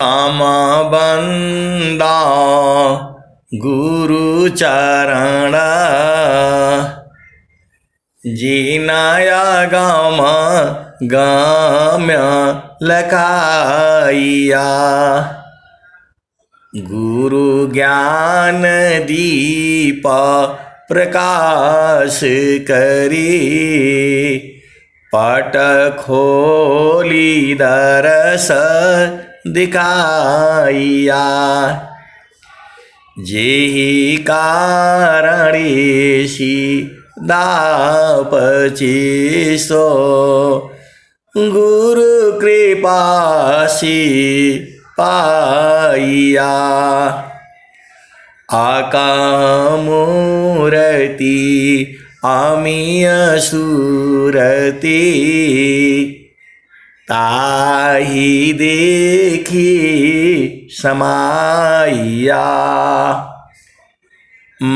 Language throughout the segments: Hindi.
आम बंदा गुरु चरण जीनाया गाम गाम्य लखाइया गुरु ज्ञान दीप प्रकाश करी पट खोली दरस दिखाइया जेहि कारणेशी दापचिसो गुरु कृपासी पाइया आकामूर्ति आमिय सुरति ताहि देखी समाइया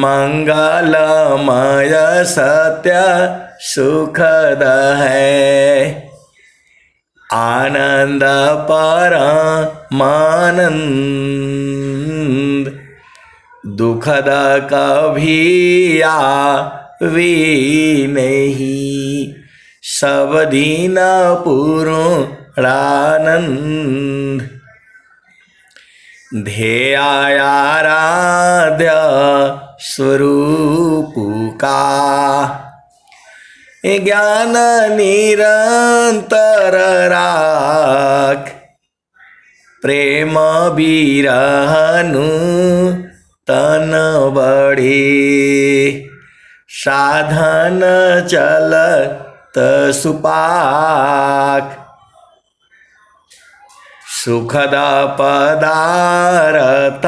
मंगलमय सत्य सुखद है आनंद परमानंद दुखद कभी आवे नहीं सब दीन पूर्णानंद ध्येयाराध्य स्वरूप का ज्ञान निरंतर राख प्रेम बिरहनु तन बढ़े साधन चलत सुपाक सुखद पदार्थ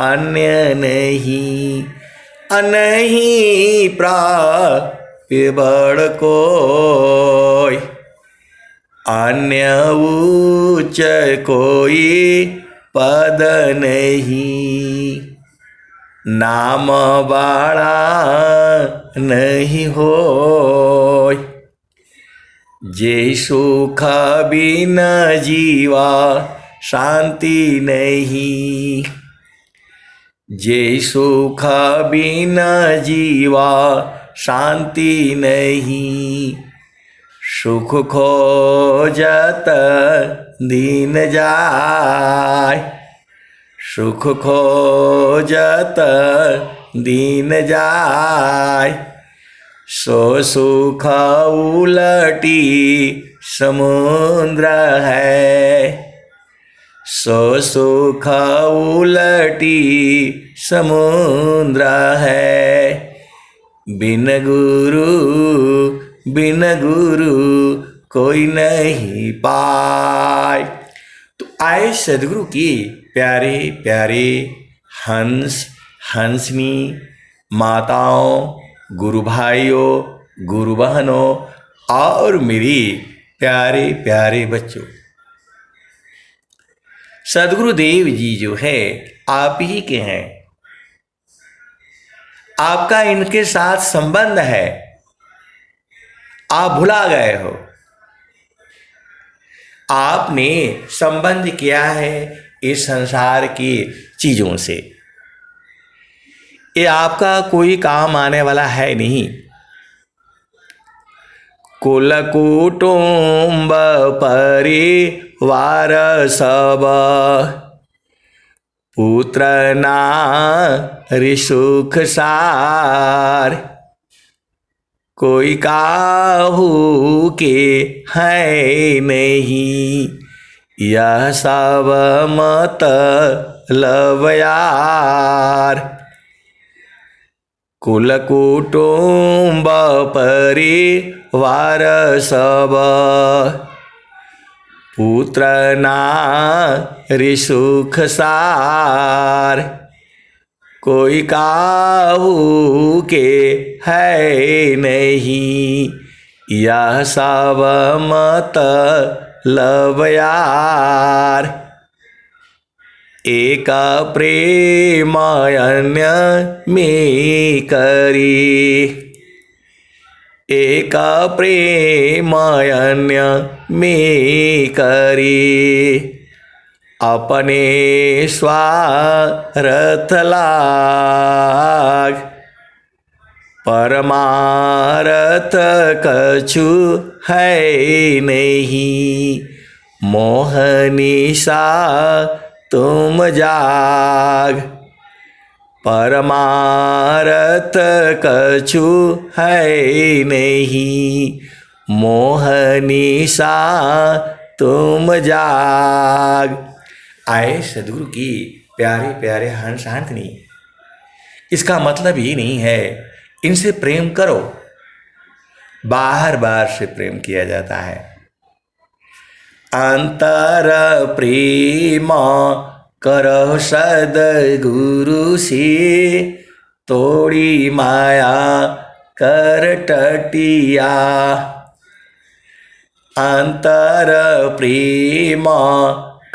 अन्य नहीं अनहीं प्राप्य बड़ कोई अन्य उच्च कोई पद नहीं नाम बड़ा नहीं होय जे सुख बिन जीवा शांति नहीं जे सुख बिन जीवा शांति नहीं सुख खोजत दीन जाय सुख खोजत दीन जाय सो सुख उलटी समुद्र है सो सुख उलटी समुद्र है बिन गुरु कोई नहीं पाए। तो आए सदगुरु की प्यारे प्यारे हंस हंसनी माताओं गुरु भाइयों गुरु बहनों और मेरी प्यारे प्यारे बच्चों, सदगुरु देव जी जो है आप ही के हैं। आपका इनके साथ संबंध है, आप भुला गए हो। आपने संबंध किया है इस संसार की चीजों से, ये आपका कोई काम आने वाला है नहीं। कुल कुटुंब परिवार सब पुत्र नारी सुख सार कोई काहू के है नहीं यह सब मतलब यार। कुल कुटुंब परिवार सब पुत्र नारी सुख सार कोई काहू के है नहीं यह सब मतलब यार। एक प्रेम अन्य में करी एक प्रेम अन्य में करी अपने स्वार्थ लाग, परमारथ कछु है नहीं, मोहनिशा तुम जाग। परमारथ कछु है नहीं, मोहनिशा तुम जाग। आए सदगुरु की प्यारे प्यारे हंस हाथनी, इसका मतलब ये नहीं है इनसे प्रेम करो, बार बार से प्रेम किया जाता है। अंतर प्रेम करो सदगुरु से, तोड़ी माया कर टटिया। अंतर प्रेम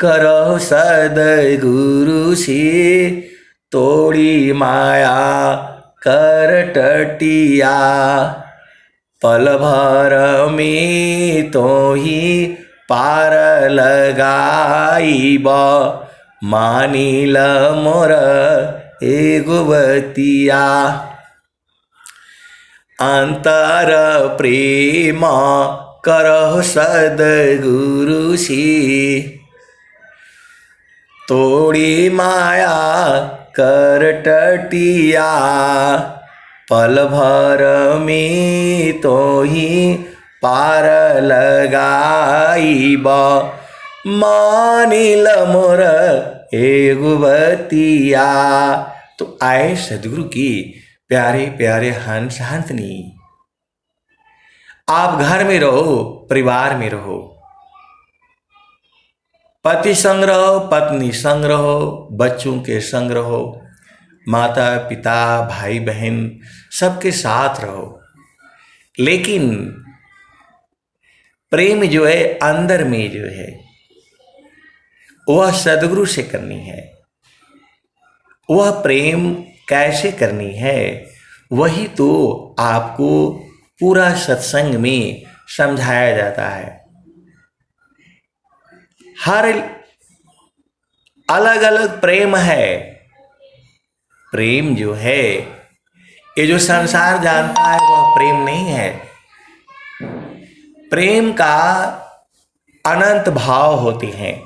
करो सदगुरु से, तोड़ी माया कर टटिया। पल भर में तो ही पार लगाईब, मानिल मोर एगो बतिया। अंतर प्रेम करो सदगुरु से, तोड़ी माया कर टटिया। पल भर में तो ही पार लगाईब, मानिल मोर एगो बतिया। तो आए सदगुरु की प्यारे प्यारे हंस हंसनी, आप घर में रहो, परिवार में रहो, पति संग रहो, पत्नी संग रहो, बच्चों के संग रहो, माता पिता भाई बहन सबके साथ रहो, लेकिन प्रेम जो है अंदर में जो है वह सदगुरु से करनी है। वह प्रेम कैसे करनी है वही तो आपको पूरा सत्संग में समझाया जाता है। हर अलग अलग प्रेम है। प्रेम जो है ये जो संसार जानता है वह प्रेम नहीं है। प्रेम का अनंत भाव होते हैं।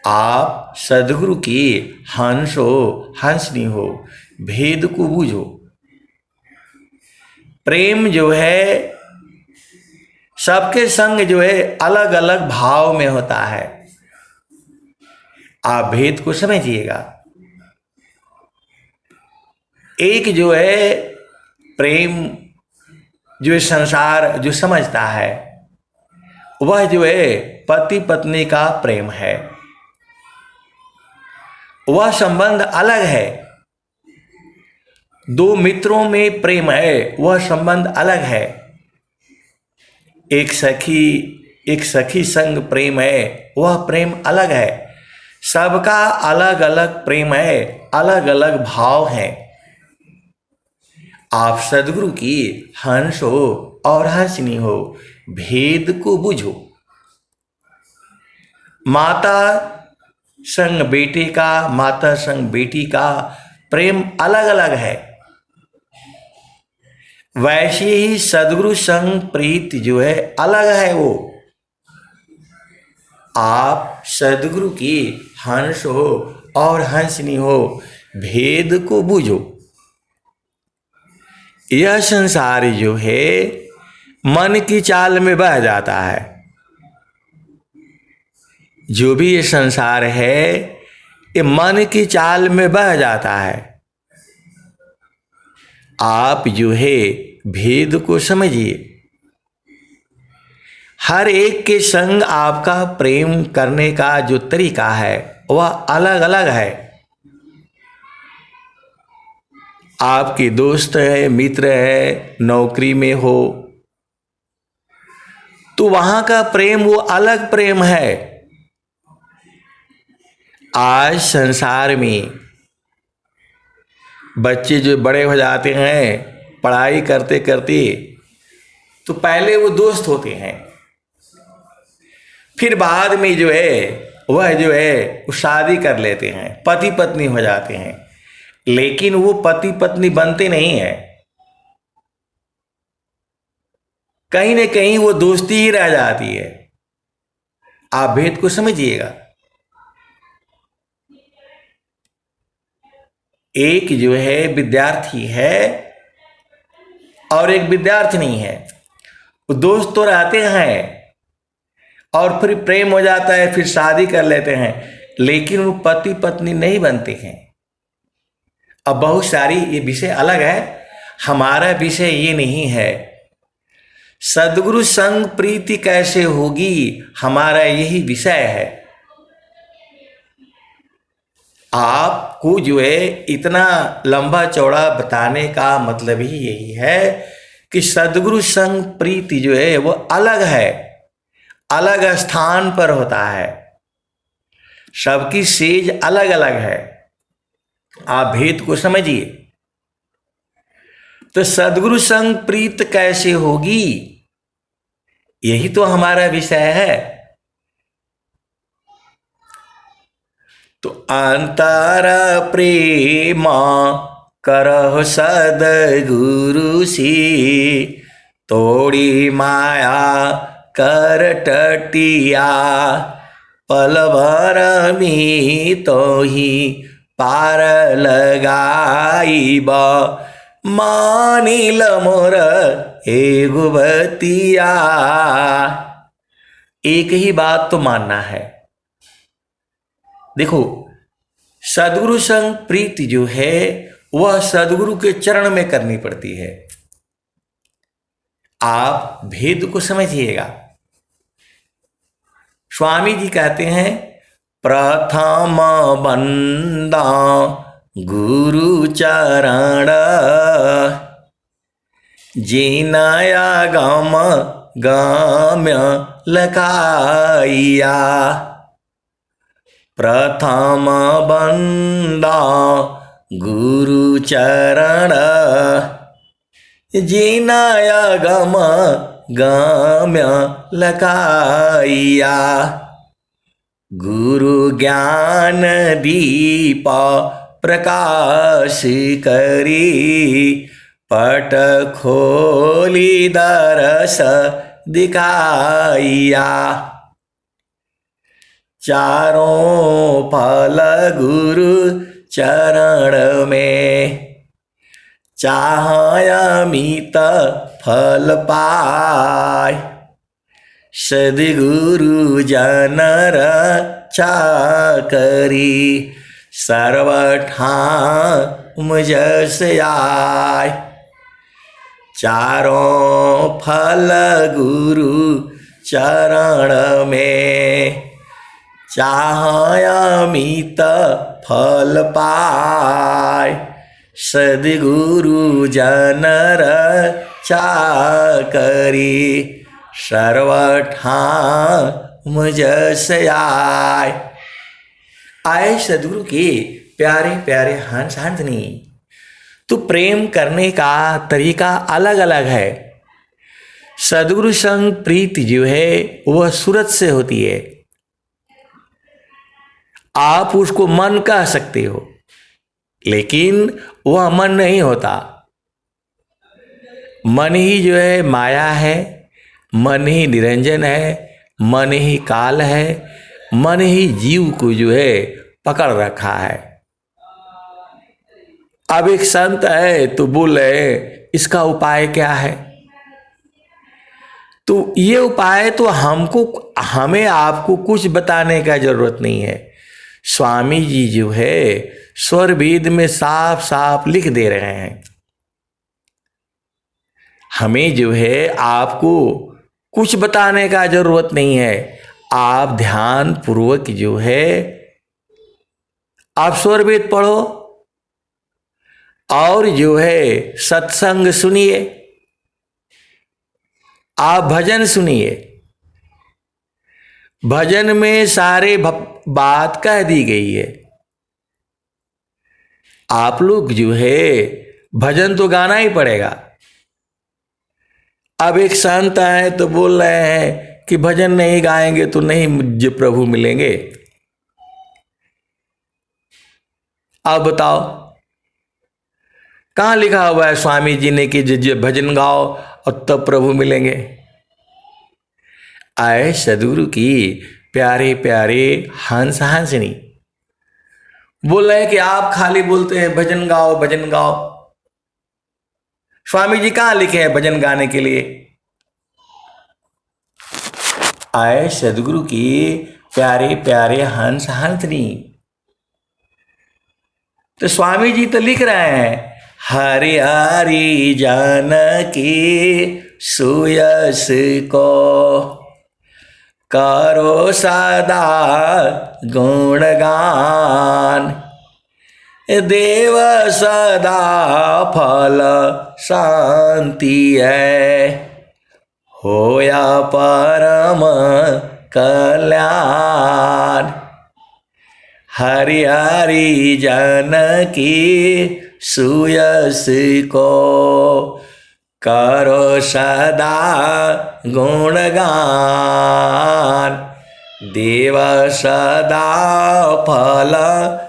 आप सदगुरु की हंस हो हंसनी हो, भेद को बूझो। प्रेम जो है सबके संग जो है अलग अलग भाव में होता है। आप भेद को समझिएगा। एक जो है प्रेम जो संसार जो समझता है वह जो है पति पत्नी का प्रेम है, वह संबंध अलग है। दो मित्रों में प्रेम है, वह संबंध अलग है। एक सखी संग प्रेम है, वह प्रेम अलग है। सबका अलग अलग प्रेम है, अलग अलग भाव है। आप सदगुरु की हंस हो और हंसनी हो, भेद को बुझो। माता संग बेटे का, माता संग बेटी का प्रेम अलग अलग है। वैसे ही सदगुरु संग प्रीत जो है अलग है। वो आप सदगुरु की हंस हो और हंसनी हो, भेद को बूझो। यह संसार जो है मन की चाल में बह जाता है। जो भी ये संसार है ये मन की चाल में बह जाता है। आप जो है भेद को समझिए। हर एक के संग आपका प्रेम करने का जो तरीका है वह अलग अलग है। आपके दोस्त है, मित्र है, नौकरी में हो तो वहां का प्रेम वो अलग प्रेम है। आज संसार में बच्चे जो बड़े हो जाते हैं पढ़ाई करते करते, तो पहले वो दोस्त होते हैं, फिर बाद में जो है वह जो है वो शादी कर लेते हैं, पति पत्नी हो जाते हैं, लेकिन वो पति पत्नी बनते नहीं है, कहीं ना कहीं वो दोस्ती ही रह जाती है। आप भेद को समझिएगा। एक जो है विद्यार्थी है और एक विद्यार्थी नहीं है, वो दोस्त तो रहते हैं और फिर प्रेम हो जाता है, फिर शादी कर लेते हैं, लेकिन वो पति पत्नी नहीं बनते हैं। अब बहुत सारी ये विषय अलग है, हमारा विषय ये नहीं है। सद्गुरु संग प्रीति कैसे होगी, हमारा यही विषय है। आपको जो है इतना लंबा चौड़ा बताने का मतलब ही यही है कि सद्गुरु संग प्रीति जो है वो अलग है, अलग स्थान पर होता है, सबकी सेज अलग अलग है। आप भेद को समझिए। तो सद्गुरु संग प्रीत कैसे होगी, यही तो हमारा विषय है। तो अंतर प्रेम करह सद्गुरु सी, तोड़ी माया कर टटिया, पल भर में तो ही पार लगाईब, मानिल मोर एगो बतिया। एक ही बात तो मानना है। देखो, सद्गुरु संग प्रीति जो है वह सद्गुरु के चरण में करनी पड़ती है। आप भेद को समझिएगा। स्वामी जी कहते हैं, प्रथम बंदा गुरु चरण, जिनाया गम गम्य लखाइया। प्रथम बंदा गुरु चरण, जिनाया गम गम्य लखाइया। गुरु ज्ञान दीप प्रकाश करी, पट खोली दरस दिखाइया। चारों फल गुरु चरण में, चाहमित फल पाय। सद्गुरु जन रक्षा करी, सर्वठाम जस आय। चारों फल गुरु चरण में, चाहमित फल पाय। सद्गुरु जन रक्षा करी, सर्वठाम जस आय। आए सद्गुरु के प्यारे प्यारे हंस हंसनी। तो प्रेम करने का तरीका अलग अलग है। सद्गुरु संग प्रीति जो है वह सूरत से होती है। आप उसको मन कह सकते हो, लेकिन वह मन नहीं होता। मन ही जो है माया है, मन ही निरंजन है, मन ही काल है, मन ही जीव को जो है पकड़ रखा है। अब एक संत है तो बोल रहे इसका उपाय क्या है। तो ये उपाय तो हमें आपको कुछ बताने का जरूरत नहीं है। स्वामी जी जो है स्वर वेद में साफ साफ लिख दे रहे हैं। हमें जो है आपको कुछ बताने का जरूरत नहीं है। आप ध्यान पूर्वक जो है आप स्वर वेद पढ़ो और जो है सत्संग सुनिए, आप भजन सुनिए। भजन में सारे बात कह दी गई है। आप लोग जो है भजन तो गाना ही पड़ेगा। अब एक संत आए तो बोल रहे हैं कि भजन नहीं गाएंगे तो नहीं मुझे प्रभु मिलेंगे। आप बताओ कहाँ लिखा हुआ है स्वामी जी ने कि भजन गाओ और तब प्रभु मिलेंगे। आए सदगुरु की प्यारे प्यारे हंस हंसनी बोल रहे हैं कि आप खाली बोलते हैं भजन गाओ भजन गाओ। स्वामी जी कहाँ लिखे हैं भजन गाने के लिए? आए सदगुरु की प्यारे प्यारे हंस हंसनी। तो स्वामी जी तो लिख रहे हैं हरि हरि जानकी सुयस को करो सदा गुणगान देव सदा फल शांति है होया परम कल्याण। हरि हरि जानकी सुयस को करो सदा गुणगान देव सदा फल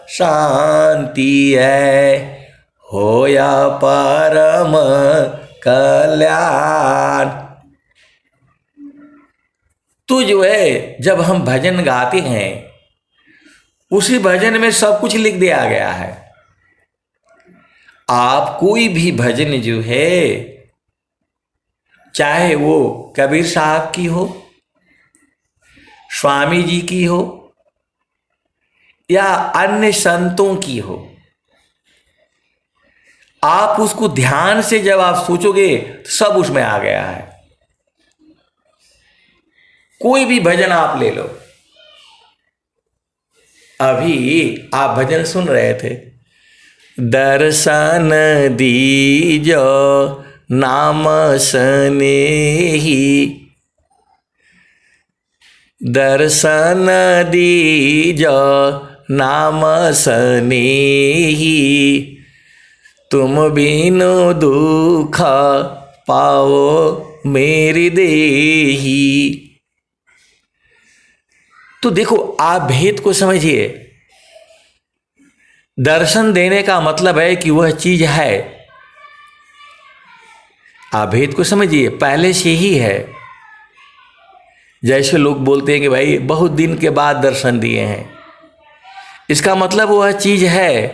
शांति है होया परम कल्याण। तो जो है जब हम भजन गाते हैं उसी भजन में सब कुछ लिख दिया गया है। आप कोई भी भजन जो है चाहे वो कबीर साहब की हो स्वामी जी की हो या अन्य संतों की हो, आप उसको ध्यान से जब आप सोचोगे तो सब उसमें आ गया है। कोई भी भजन आप ले लो, अभी आप भजन सुन रहे थे दर्शन दीजो नाम स्नेही दर्शन दीजो नाम स्नेही तुम बिनु दुख पाओ मेरी देही। तो देखो आप भेद को समझिए। दर्शन देने का मतलब है कि वह चीज है। आप भेद को समझिए, पहले से ही है। जैसे लोग बोलते हैं कि भाई बहुत दिन के बाद दर्शन दिए हैं, इसका मतलब वह चीज है।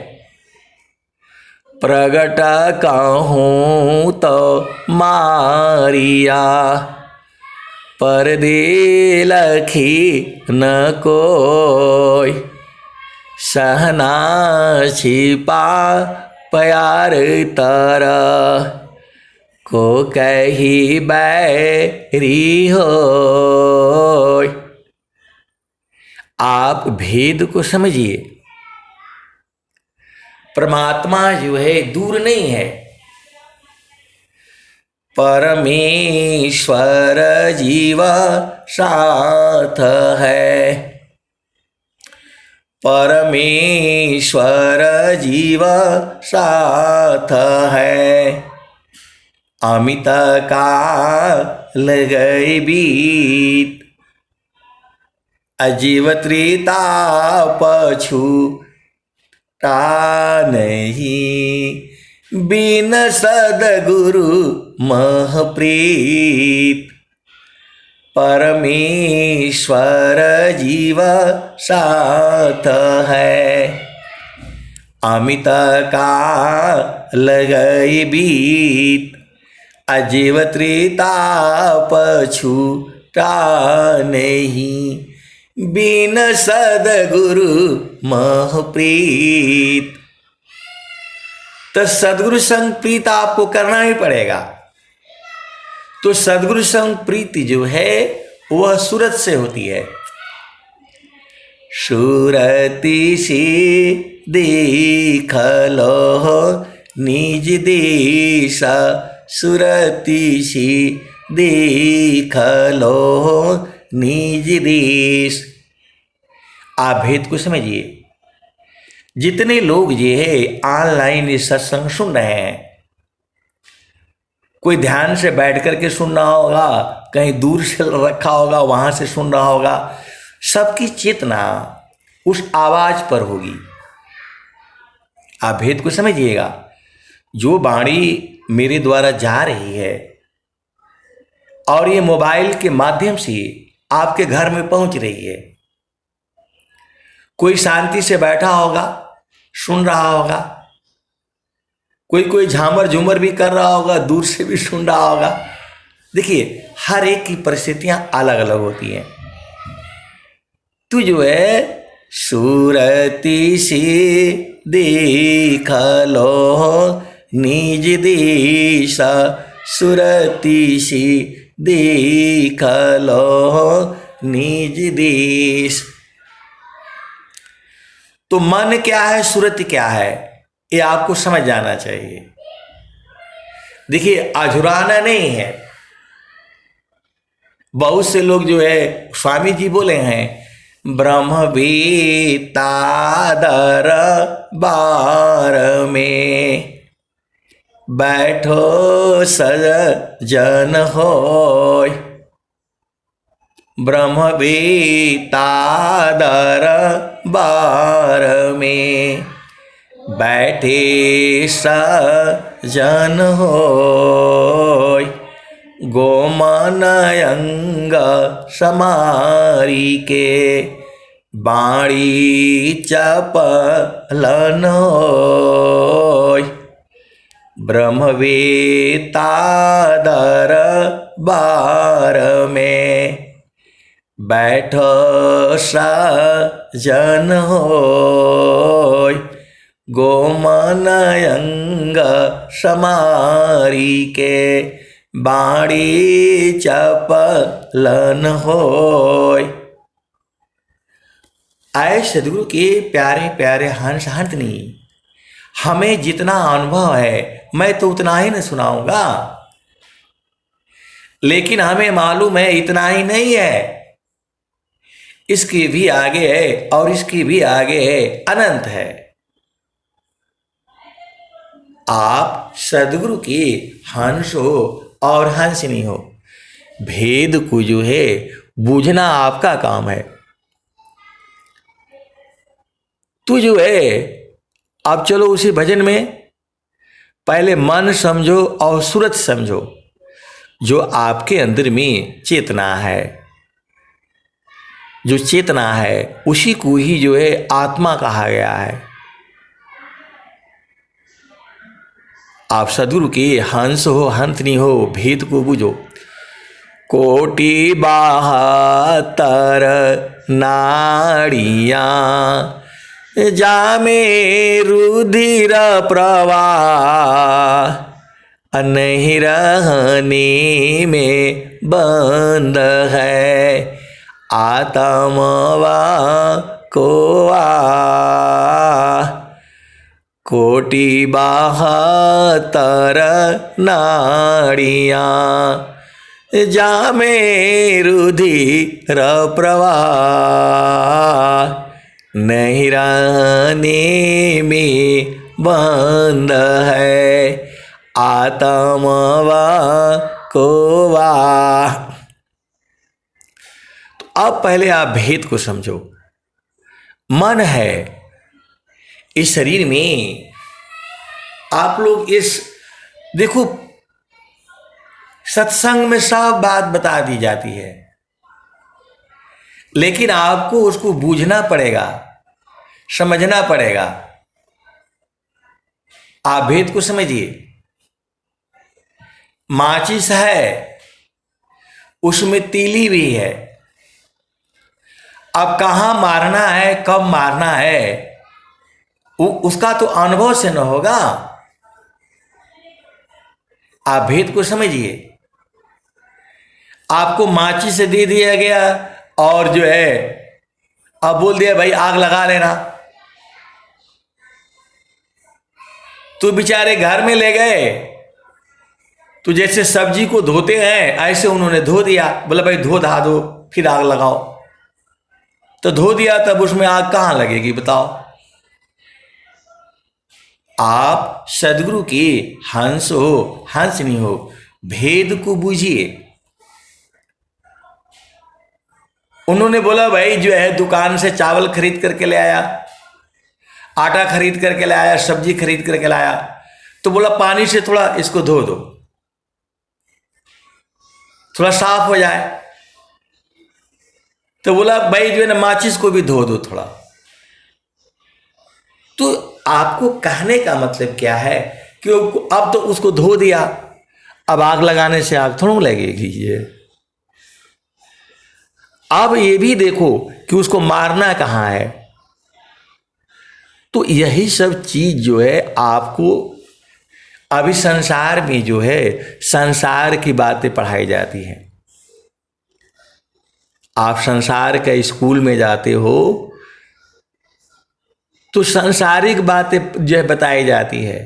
प्रगट कहूं तो मारिया परदे लखी न कोई सहना छिपा प्यार तारा को कही बैरी हो। आप भेद को समझिए। परमात्मा जो है दूर नहीं है। परमेश्वर जीवा साथ है परमेश्वर जीवा साथ है अमित काल गए बीत अजीव त्रिता पछू नहीं बिन सदगुरु महप्रीत परमेश्वर जीवा साथ है अमित काल गए बीत अजीव त्रिता पछूटा नहीं बिन सदगुरु महप्रीत। तो सदगुरु संग प्रीत आपको करना ही पड़ेगा। तो सदगुरु संग प्रीति जो है वह सूरत से होती है। सूरती से देख लो निज देशा सूरती से देख लो निज देश। आप भेद को समझिए। जितने लोग ये है ऑनलाइन ये सत्संग सुन रहे हैं, कोई ध्यान से बैठ करके सुन रहा होगा, कहीं दूर से रखा होगा वहां से सुन रहा होगा, सबकी चेतना उस आवाज पर होगी। आप भेद को समझिएगा। जो वाणी मेरे द्वारा जा रही है और ये मोबाइल के माध्यम से आपके घर में पहुंच रही है, कोई शांति से बैठा होगा, सुन रहा होगा, कोई झामर झूमर भी कर रहा होगा, दूर से भी सुन रहा होगा। देखिए, हर एक की परिस्थितियां अलग अलग होती हैं। तू जो है सूरती सी देख लो निज दिशा, सुरती सी देख लो निज देश। तो मन क्या है, सुरत क्या है, ये आपको समझ जाना चाहिए। देखिए, अझुराना नहीं है। बहुत से लोग जो है, स्वामी जी बोले हैं, ब्रह्मवेत्ता दरबार में बैठो सजन होय। ब्रह्मवेत्ता दरबार में बैठे सजन होय। गोमनयंग समारी के बाणी चपलन होय। ब्रह्मवेत्ता दरबार में बैठो सजन होय। गोमनयंग समारी के बाणी चपलन होय। आए सदगुरु के प्यारे प्यारे हंस हंसनी, हमें जितना अनुभव है मैं तो उतना ही न सुनाऊंगा, लेकिन हमें मालूम है इतना ही नहीं है, इसके भी आगे है और इसकी भी आगे है, अनंत है। आप सदगुरु के हंस हो और हंसनी हो, भेद को जो है बूझना आपका काम है। तू जो है, अब चलो उसी भजन में पहले मन समझो और सूरत समझो। जो आपके अंदर में चेतना है, जो चेतना है उसी को ही जो है आत्मा कहा गया है। आप सदगुरु के हंस हो हंसनी हो, भेद को बुझो। कोटि 72 नाड़ियाँ जामे रुधिर प्रवाह, नहीं रहने में बंद है आत्मवा को आ। कोटि 72 नाड़ियाँ जामे रुधिर प्रवाह, नहीं रहने में बंद है आत्मवा को वाह। तो अब पहले आप भेद को समझो। मन है इस शरीर में, आप लोग इस देखो, सत्संग में सब बात बता दी जाती है, लेकिन आपको उसको बूझना पड़ेगा, समझना पड़ेगा। आप भेद को समझिए। माचिस है, उसमें तीली भी है। अब कहां मारना है, कब मारना है, उसका तो अनुभव से न होगा। आप भेद को समझिए। आपको माचिस से दे दिया गया और जो है अब बोल दिया भाई आग लगा लेना, तो बेचारे घर में ले गए, तो जैसे सब्जी को धोते हैं ऐसे उन्होंने धो दिया। बोला भाई धो धा दो फिर आग लगाओ, तो धो दिया, तब उसमें आग कहां लगेगी बताओ। आप सदगुरु के हंस हो हंसनी हो, भेद को बूझिए। उन्होंने बोला भाई जो है दुकान से चावल खरीद करके ले आया, आटा खरीद करके लाया, सब्जी खरीद करके लाया, तो बोला पानी से थोड़ा इसको धो दो, थोड़ा साफ हो जाए। तो बोला भाई जो है ना माचिस को भी धो दो थोड़ा। तो आपको कहने का मतलब क्या है कि अब तो उसको धो दिया, अब आग लगाने से आग थोड़ा लगेगी ये। अब ये भी देखो कि उसको मारना कहाँ है। तो यही सब चीज जो है आपको अभी संसार में जो है संसार की बातें पढ़ाई जाती हैं। आप संसार के स्कूल में जाते हो तो सांसारिक बातें जो है बताई जाती है।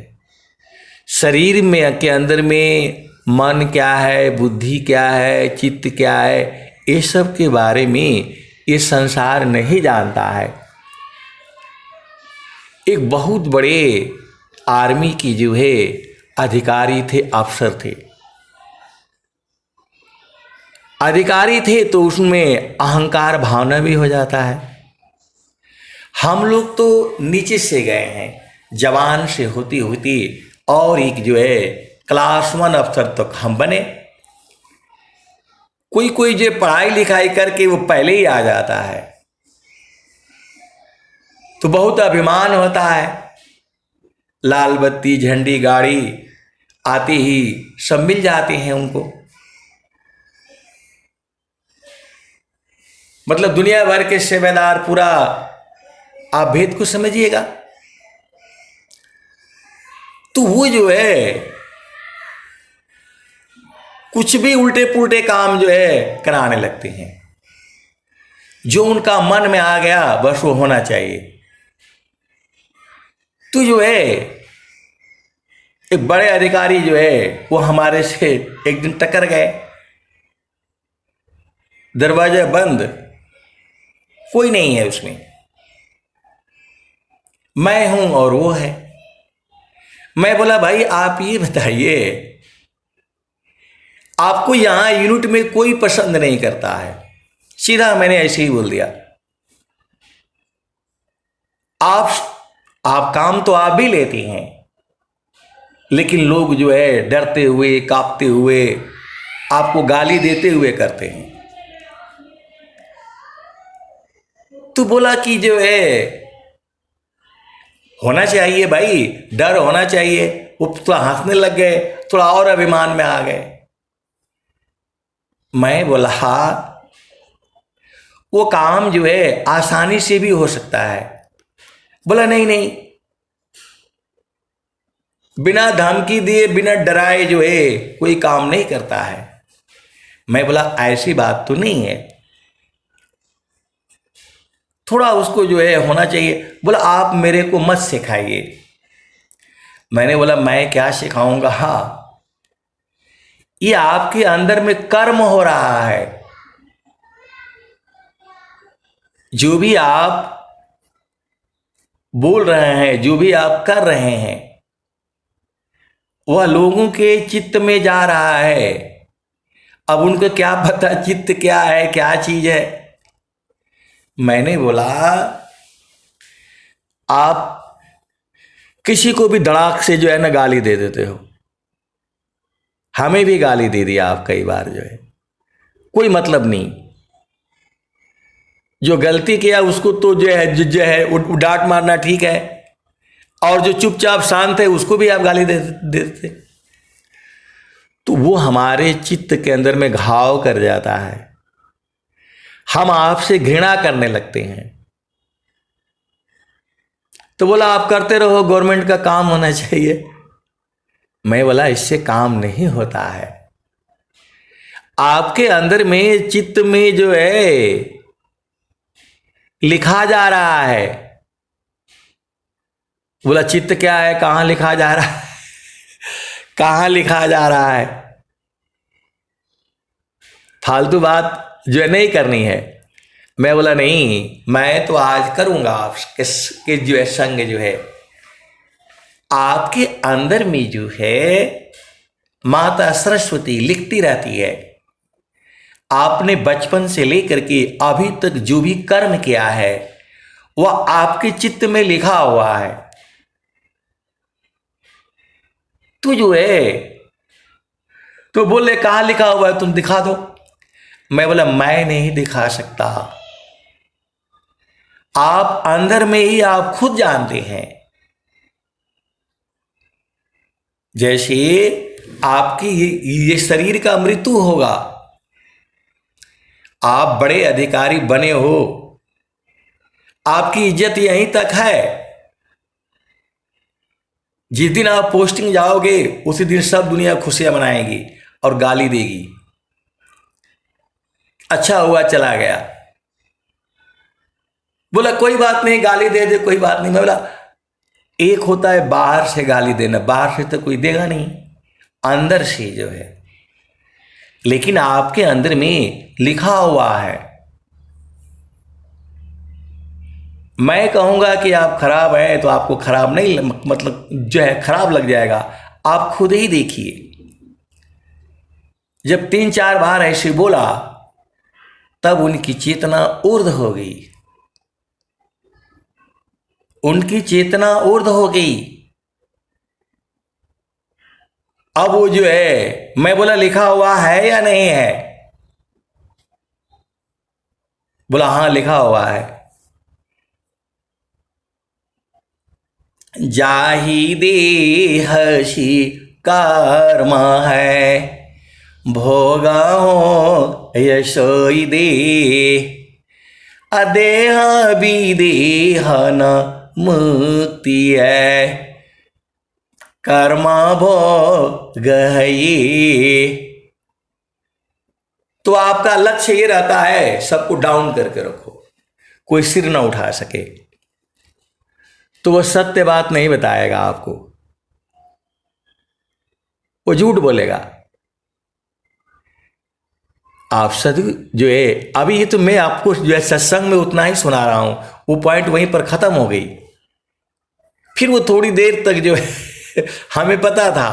शरीर में के अंदर में मन क्या है, बुद्धि क्या है, चित्त क्या है, ये सब के बारे में ये संसार नहीं जानता है। एक बहुत बड़े आर्मी की जो है अधिकारी थे, अफसर थे। अधिकारी थे तो उसमें अहंकार भावना भी हो जाता है। हम लोग तो नीचे से गए हैं, जवान से होती होती और एक जो है क्लास 1 अफसर तक हम बने। कोई कोई जो पढ़ाई लिखाई करके वो पहले ही आ जाता है तो बहुत अभिमान होता है। लाल बत्ती झंडी गाड़ी आते ही सब मिल जाते हैं उनको, मतलब दुनिया भर के सेवादार, पूरा आप भेद को समझिएगा। तो वो जो है कुछ भी उल्टे पुल्टे काम जो है कराने लगते हैं। जो उनका मन में आ गया बस वो होना चाहिए। तो जो है एक बड़े अधिकारी जो है वो हमारे से एक दिन टकर गए, दरवाजा बंद, कोई नहीं है उसमें, मैं हूं और वो है। मैं बोला भाई आप ये बताइए, आपको यहां यूनिट में कोई पसंद नहीं करता है, सीधा मैंने ऐसे ही बोल दिया। आप काम तो आप भी लेती हैं, लेकिन लोग जो है डरते हुए कांपते हुए आपको गाली देते हुए करते हैं। तो बोला कि जो है होना चाहिए भाई, डर होना चाहिए। वो थोड़ा हंसने लग गए, थोड़ा और अभिमान में आ गए। मैं बोला हाँ, वो काम जो है आसानी से भी हो सकता है। बोला नहीं नहीं, बिना धमकी दिए बिना डराए जो है कोई काम नहीं करता है। मैं बोला ऐसी बात तो नहीं है, थोड़ा उसको जो है होना चाहिए। बोला आप मेरे को मत सिखाइए। मैंने बोला मैं क्या सिखाऊंगा, हाँ ये आपके अंदर में कर्म हो रहा है। जो भी आप बोल रहे हैं, जो भी आप कर रहे हैं, वह लोगों के चित्त में जा रहा है। अब उनको क्या पता चित्त क्या है, क्या चीज है। मैंने बोला आप किसी को भी धड़ाक से जो है ना गाली दे देते हो, हमें भी गाली दे दिया आप कई बार, जो है कोई मतलब नहीं। जो गलती किया उसको तो जो है डांट मारना ठीक है, और जो चुपचाप शांत है उसको भी आप गाली दे देते, तो वो हमारे चित्त के अंदर में घाव कर जाता है। हम आपसे घृणा करने लगते हैं। तो बोला आप करते रहो, गवर्नमेंट का काम होना चाहिए। मैं बोला इससे काम नहीं होता है। आपके अंदर में चित्त में जो है लिखा जा रहा है। बोला चित्त क्या है, कहां लिखा जा रहा है, कहां लिखा जा रहा है। फालतू बात जो है नहीं करनी है। मैं बोला नहीं, मैं तो आज करूंगा आपके जो है संग जो है। आपके अंदर में जो है माता सरस्वती लिखती रहती है। आपने बचपन से लेकर के अभी तक जो भी कर्म किया है वह आपके चित्त में लिखा हुआ है। तो जो है, तो बोले कहाँ लिखा हुआ है, तुम दिखा दो। मैं बोला मैं नहीं दिखा सकता, आप अंदर में ही आप खुद जानते हैं। जैसे आपकी ये शरीर का मृत्यु होगा, आप बड़े अधिकारी बने हो, आपकी इज्जत यहीं तक है, जिस दिन आप पोस्टिंग जाओगे उसी दिन सब दुनिया खुशियां मनाएगी और गाली देगी, अच्छा हुआ चला गया। बोला कोई बात नहीं, गाली दे दे, कोई बात नहीं। मैं बोला एक होता है बाहर से गाली देना, बाहर से तो कोई देगा नहीं, अंदर से जो है। लेकिन आपके अंदर में लिखा हुआ है। मैं कहूंगा कि आप खराब हैं तो आपको खराब नहीं, मतलब जो है खराब लग जाएगा। आप खुद ही देखिए, जब 3-4 बार ऐसे बोला तब उनकी चेतना ऊर्ध्व हो गई, उनकी चेतना ऊर्ध्व हो गई। अब वो जो है, मैं बोला लिखा हुआ है या नहीं है? बोला हाँ लिखा हुआ है। जाहि देह कर्म है, भोगा हो यशोई दे, अदेह विदेह न मुक्ति है, कर्मा भोग है ये। तो आपका लक्ष्य ये रहता है सबको डाउन करके रखो, कोई सिर ना उठा सके, तो वह सत्य बात नहीं बताएगा आपको, वो झूठ बोलेगा। आप सद जो है, अभी ये तो मैं आपको जो है सत्संग में उतना ही सुना रहा हूं, वो पॉइंट वहीं पर खत्म हो गई। फिर वो थोड़ी देर तक जो है हमें पता था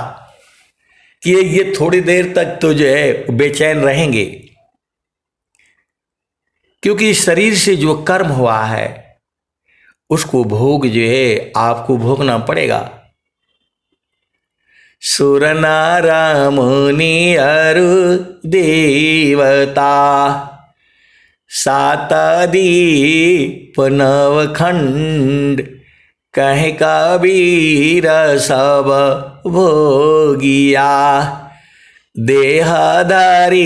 कि ये थोड़ी देर तक तो जो है बेचैन रहेंगे, क्योंकि शरीर से जो कर्म हुआ है उसको भोग जो है आपको भोगना पड़ेगा। सुर नार मुनि अरु देवता, सात दीप नवखंड, कहे कबीर सब भोगिया, देहधारी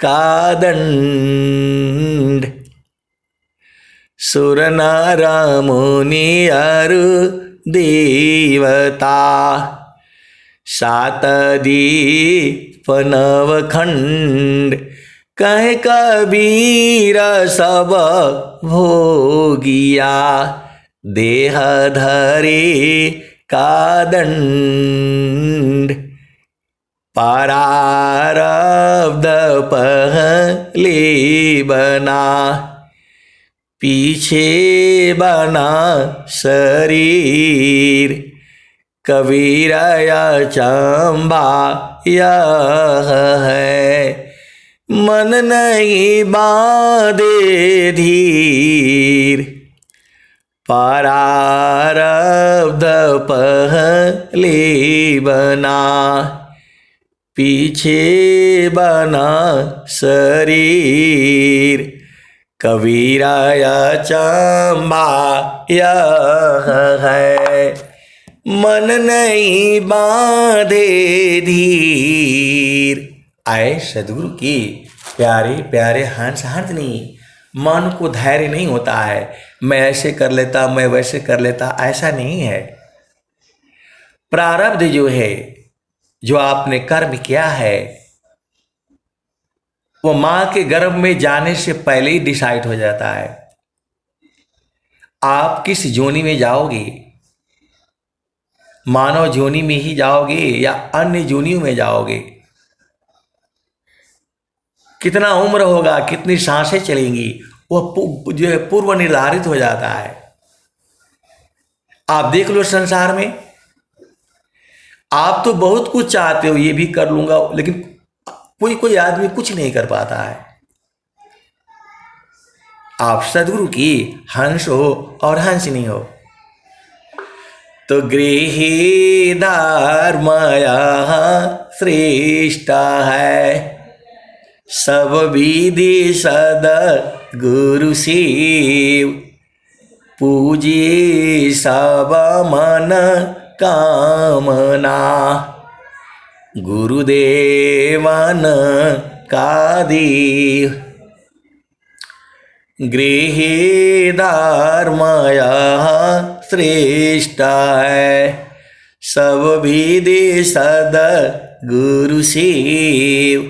का दंड। सुर नर मुनि अरु देवता, सात दीप नवखंड, कहे कबीर सब भोगिया, देहधारी का दंड। प्रारब्ध पहले बना, पीछे बना शरीर, कबीरा या चंबा यह है, मन नहीं बांधे धीर। प्रारब्ध पहले बना, पीछे बना शरीर, कबीरा या चंबा यह है, मन नहीं बांधे धीर। आए सदगुरु की प्यारे प्यारे हंस हंसनी, मन को धैर्य नहीं होता है, मैं ऐसे कर लेता, मैं वैसे कर लेता, ऐसा नहीं है। प्रारब्ध जो है, जो आपने कर्म किया है, वो मां के गर्भ में जाने से पहले ही डिसाइड हो जाता है। आप किस जोनी में जाओगे, मानव जोनी में ही जाओगे या अन्य जोनियों में जाओगे, कितना उम्र होगा, कितनी सांसें चलेंगी, वह जो है पूर्व निर्धारित हो जाता है। आप देख लो संसार में, आप तो बहुत कुछ चाहते हो, ये भी कर लूंगा, लेकिन कोई कोई आदमी कुछ नहीं कर पाता है। आप सद्गुरु की हंस हो और हंसनी हो। तो गृही धर्मया श्रेष्ठ है, सब विधि सद गुरु शिव, पूजी सब मन कामना, गुरुदेवन का दीव। गृही धर्मया श्रेष्ठ है, सब विधि सद गुरु शिव,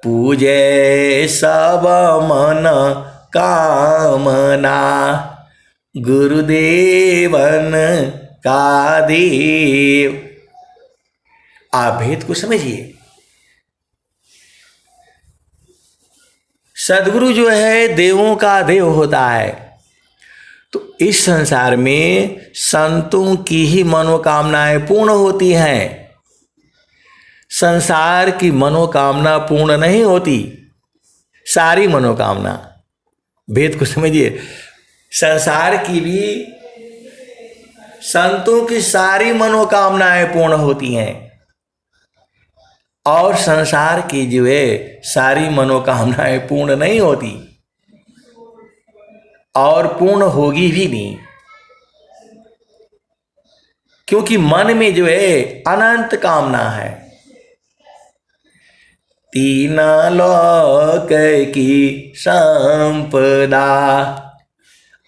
पूजे सब मन कामना, गुरुदेवन का देव। आप भेद को समझिए। सदगुरु जो है देवों का देव होता है। तो इस संसार में संतों की ही मनोकामनाएं पूर्ण होती हैं। संसार की मनोकामना पूर्ण नहीं होती, सारी मनोकामना। भेद को समझिए। संसार की भी, संतों की सारी मनोकामनाएं पूर्ण होती हैं और संसार की जो है सारी मनोकामनाएं पूर्ण नहीं होती और पूर्ण होगी भी नहीं, क्योंकि मन में जो है अनंत कामना है। तीन लोक की संपदा,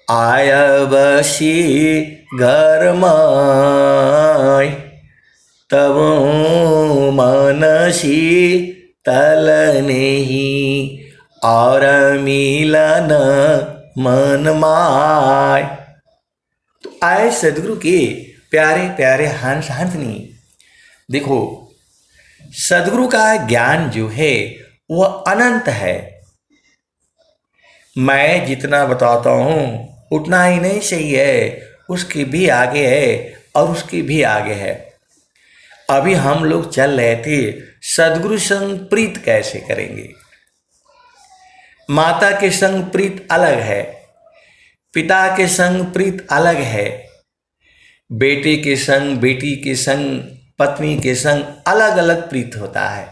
आय बसी घर माय, तब मनसी तल नहीं, और मिलन मन माय। तो आए सदगुरु के प्यारे प्यारे हंस हंसनी। देखो, सदगुरु का ज्ञान जो है वह अनंत है। मैं जितना बताता हूँ उतना ही नहीं सही है, उसके भी आगे है और उसके भी आगे है। अभी हम लोग चल रहे थे सदगुरु संग प्रीत कैसे करेंगे। माता के संग प्रीत अलग है, पिता के संग प्रीत अलग है, बेटे के संग, बेटी के संग, पत्नी के संग अलग अलग प्रीत होता है।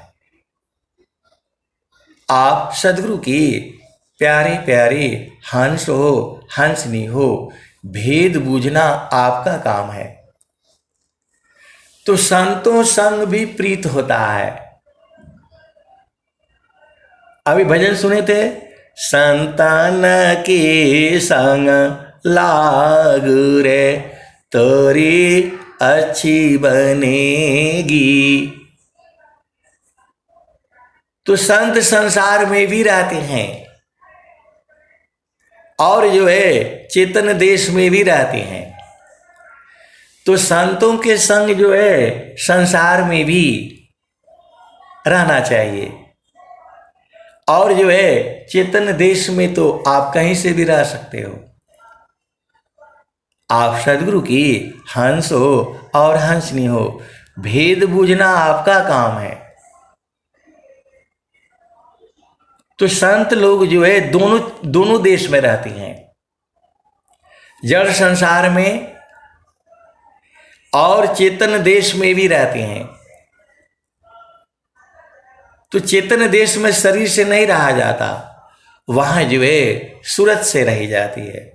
आप सदगुरु की प्यारे प्यारे हंस हो, हंसनी हो, भेद बूझना आपका काम है। तो संतों संग भी प्रीत होता है। अभी भजन सुने थे, संतान के संग लागू रे, तोरी अच्छी बनेगी। तो संत संसार में भी रहते हैं और जो है चेतन देश में भी रहते हैं। तो संतों के संग जो है संसार में भी रहना चाहिए और जो है चेतन देश में तो आप कहीं से भी रह सकते हो। आप सदगुरु की हंस हो और हंसनी हो, भेद बूझना आपका काम है। तो संत लोग जो है दोनों देश में रहते हैं, जड़ संसार में और चेतन देश में भी रहते हैं। तो चेतन देश में शरीर से नहीं रहा जाता, वहां जो है सूरत से रही जाती है।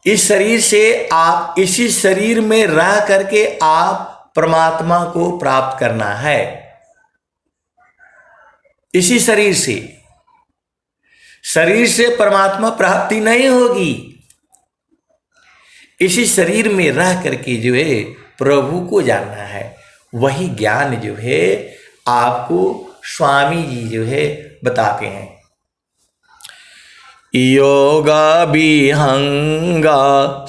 इस शरीर से आप, इसी शरीर में रह करके आप परमात्मा को प्राप्त करना है। इसी शरीर से परमात्मा प्राप्ति नहीं होगी। इसी शरीर में रह करके जो है प्रभु को जानना है। वही ज्ञान जो है आपको स्वामी जी जो है बताते हैं। योगा विहंगा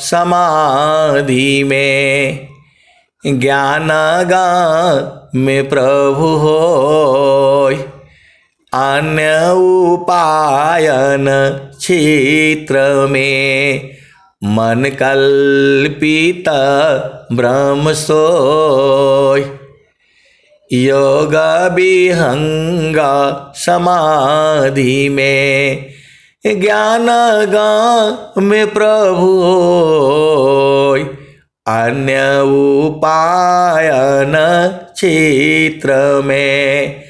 समाधि में, ज्ञानागा में प्रभु होय, अन्य उपायन क्षेत्र में, मन कल्पित ब्रह्म सोय। योग विहंग समाधि में, ज्ञान गान में प्रभु होय, अन्य उपाय न क्षेत्र में,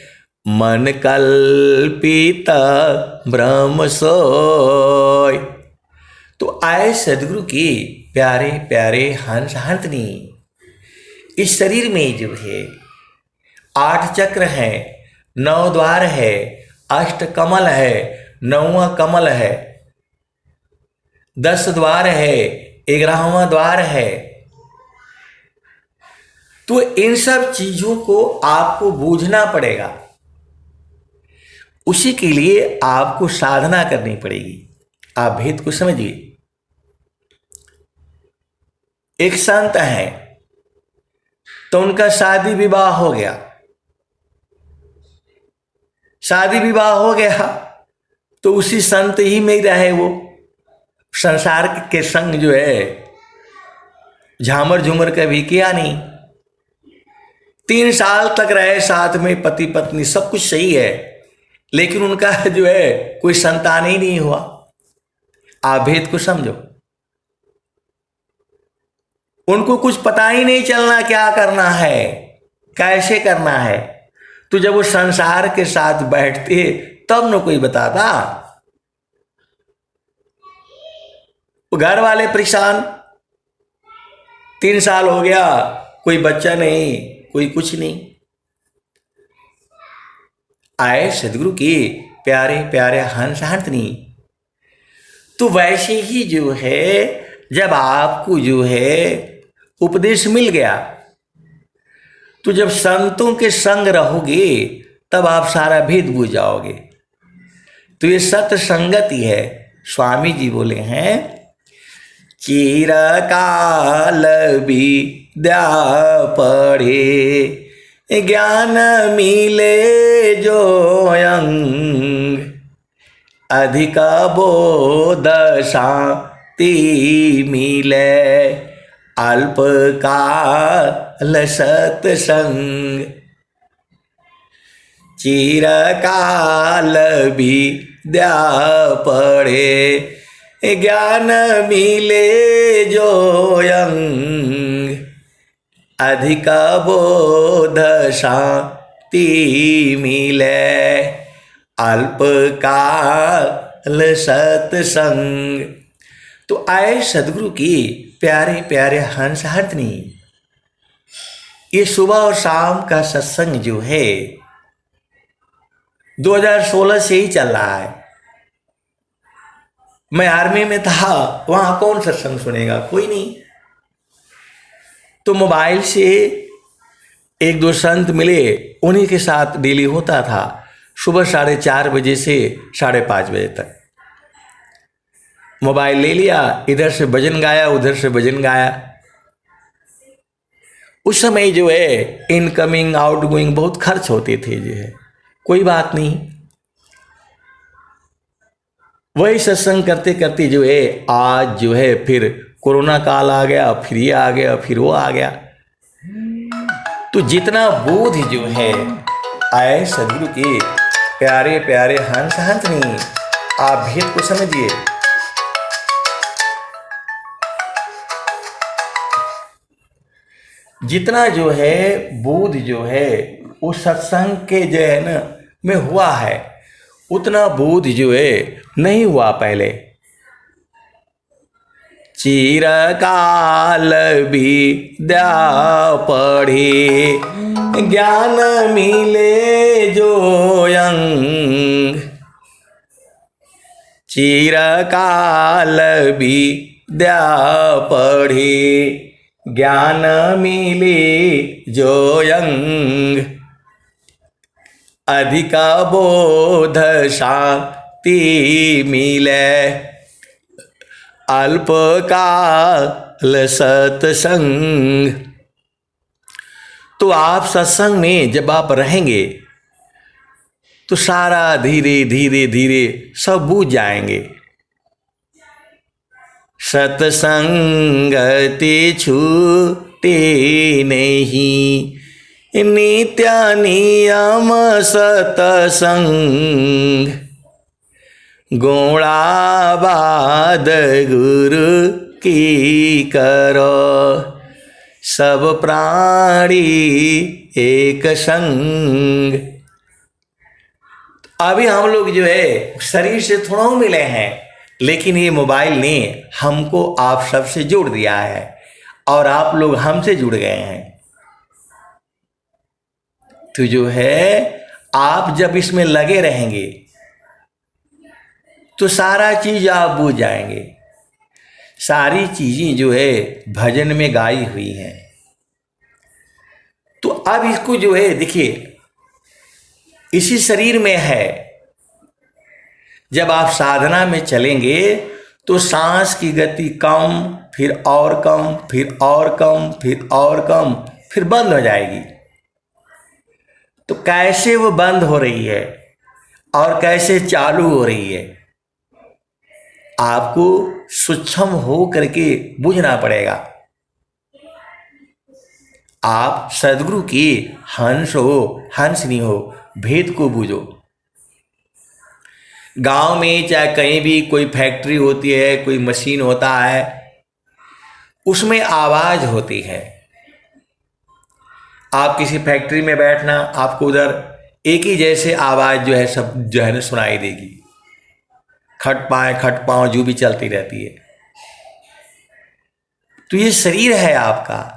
मन कल्पित ब्रह्म सोय। तो आए सदगुरु की प्यारे प्यारे हंस हंसनी। इस शरीर में जो है 8 चक्र है, 9 द्वार है, 8 कमल है, 9वां कमल है, 10 द्वार है, 11वां द्वार है। तो इन सब चीजों को आपको बूझना पड़ेगा। उसी के लिए आपको साधना करनी पड़ेगी। आप भेद को समझिए। एक संत है तो उनका शादी विवाह हो गया। शादी विवाह हो गया तो उसी संत ही में रहे वो, संसार के संग जो है झामर झूमर कभी किया नहीं। 3 साल तक रहे साथ में, पति पत्नी सब कुछ सही है, लेकिन उनका जो है कोई संतान ही नहीं हुआ। आप भेद को समझो। उनको कुछ पता ही नहीं चलना क्या करना है, कैसे करना है। तो जब वो संसार के साथ बैठते तब न कोई बताता। वो घर वाले परेशान, 3 साल हो गया, कोई बच्चा नहीं, कोई कुछ नहीं। आए सदगुरु की प्यारे प्यारे हंस हंसनी। तो वैसे ही जो है जब आपको जो है उपदेश मिल गया, तो जब संतों के संग रहोगे तब आप सारा भेद बूझ जाओगे। तो ये सत्य संगति है। स्वामी जी बोले हैं, चिरकाल विद्या पढ़े, ज्ञान मिले जो अंग, अधिक बोध शांति मिले, अल्पकाल सत्संग। चिरकाल विद्या पढ़े, ज्ञान मिले जो अंग, अधिक बोध शांति मिले, अल्पकाल सत्संग। तो आए सदगुरु की प्यारे प्यारे हंस हंसनी। ये सुबह और शाम का सत्संग जो है 2016 से ही चल रहा है। मैं आर्मी में था, वहां कौन सत्संग सुनेगा, कोई नहीं। तो मोबाइल से 1-2 संत मिले, उन्हीं के साथ डेली होता था, सुबह 4:30 बजे से 5:30 बजे तक। मोबाइल ले लिया, इधर से भजन गाया, उधर से भजन गाया। उस समय जो है इनकमिंग आउटगोइंग बहुत खर्च होते थे, जो है कोई बात नहीं। वही सत्संग करते करते जो है आज जो है फिर कोरोना काल आ गया, फिर ये आ गया, फिर वो आ गया। तो जितना बोध जो है आए सदगुरु के प्यारे प्यारे हंस हंसनी। आप भेद को समझिए। जितना जो है बोध जो है वो सत्संग के जो है ना में हुआ है, उतना बोध जो है नहीं हुआ पहले। चिरकाल विद्या पढ़े, ज्ञान मिले जो अंग, चिरकाल विद्या पढ़े, ज्ञान मिले जो अंग, अधिक बोध शांति मिले, अल्पकाल सत्संग। तो आप सत्संग में जब आप रहेंगे तो सारा धीरे धीरे धीरे सब बूझ जाएंगे। सत्संगति छूटे नहीं, नित्य नियम सतसंग गुणाबाद गुरु की करो सब प्राणी एक संग। अभी हम लोग जो है शरीर से थोड़ा मिले हैं, लेकिन ये मोबाइल ने हमको आप सबसे जोड़ दिया है और आप लोग हमसे जुड़ गए हैं। तो जो है आप जब इसमें लगे रहेंगे तो सारा चीज आप बूझ जाएंगे। सारी चीजें जो है भजन में गाई हुई हैं। तो अब इसको जो है देखिए, इसी शरीर में है। जब आप साधना में चलेंगे तो सांस की गति कम, फिर और कम, फिर और कम, फिर और कम, फिर बंद हो जाएगी। तो कैसे वो बंद हो रही है और कैसे चालू हो रही है, आपको सूक्ष्म हो करके बुझना पड़ेगा। आप सदगुरु की हंस हो, हंसनी हो, भेद को बूझो। गांव में चाहे कहीं भी कोई फैक्ट्री होती है, कोई मशीन होता है, उसमें आवाज होती है। आप किसी फैक्ट्री में बैठना, आपको उधर एक ही जैसे आवाज जो है सब जो है ना सुनाई देगी। खट पाँव जो भी चलती रहती है। तो ये शरीर है आपका।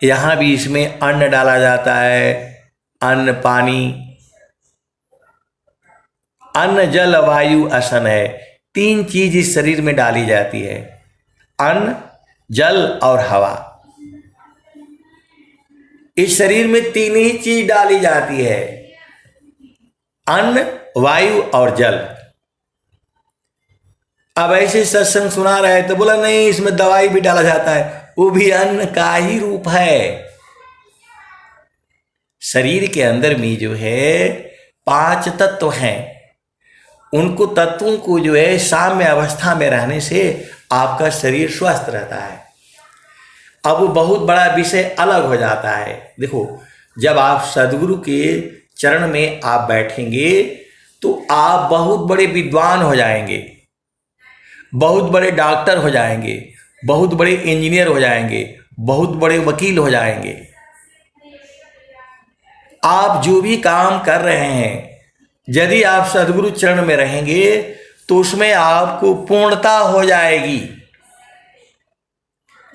यहां भी इसमें अन्न डाला जाता है, अन्न पानी, अन्न जल वायु असन है। 3 चीज इस शरीर में डाली जाती है, अन्न जल और हवा। इस शरीर में 3 ही चीज डाली जाती है, अन्न वायु और जल। अब ऐसे सत्संग सुना रहे तो बोला नहीं इसमें दवाई भी डाला जाता है, वो भी अन्न का ही रूप है। शरीर के अंदर में जो है 5 तत्व हैं, उनको तत्वों को जो है साम्य अवस्था में रहने से आपका शरीर स्वस्थ रहता है। अब वो बहुत बड़ा विषय अलग हो जाता है। देखो, जब आप सदगुरु के चरण में आप बैठेंगे तो आप बहुत बड़े विद्वान हो जाएंगे, बहुत बड़े डॉक्टर हो जाएंगे, बहुत बड़े इंजीनियर हो जाएंगे, बहुत बड़े वकील हो जाएंगे। आप जो भी काम कर रहे हैं, यदि आप सदगुरु चरण में रहेंगे तो उसमें आपको पूर्णता हो जाएगी।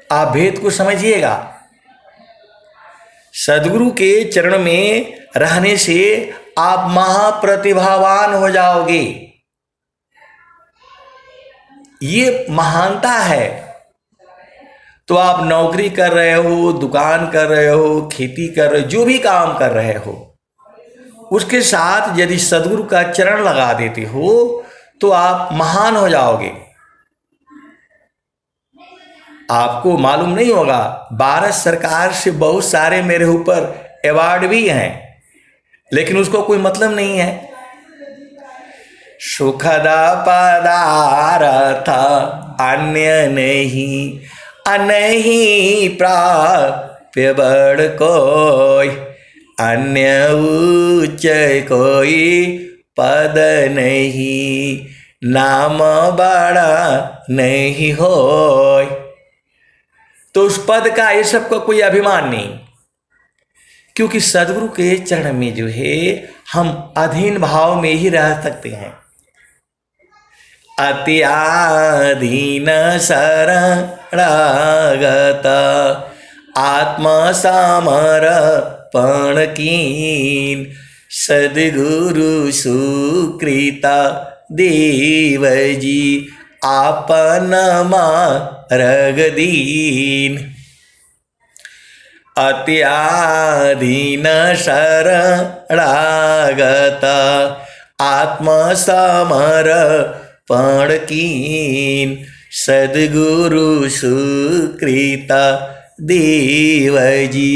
आप भेद को समझिएगा। सदगुरु के चरण में रहने से आप महाप्रतिभावान हो जाओगे। ये महानता है। तो आप नौकरी कर रहे हो, दुकान कर रहे हो, खेती कर रहे हो, जो भी काम कर रहे हो, उसके साथ यदि सदगुरु का चरण लगा देते हो तो आप महान हो जाओगे। आपको मालूम नहीं होगा, भारत सरकार से बहुत सारे मेरे ऊपर अवार्ड भी हैं, लेकिन उसको कोई मतलब नहीं है। सुखद पदार्थ अन्य नहीं, अनहि प्राप्य बड़ कोई, अन्य उच्च कोई पद नहीं, नाम बड़ा नहीं होय। तो उस पद का ये सब का कोई अभिमान नहीं, क्योंकि सदगुरु के चरण में जो है हम अधीन भाव में ही रह सकते हैं। अति आधीन शरणागत आत्मा समर्पण कीन, सदगुरु सुकृता देव जी आपन मार्ग दीन। अत्याधीन शरणागत आत्मा समर्पण कीन, सदगुरु सुकृता देव जी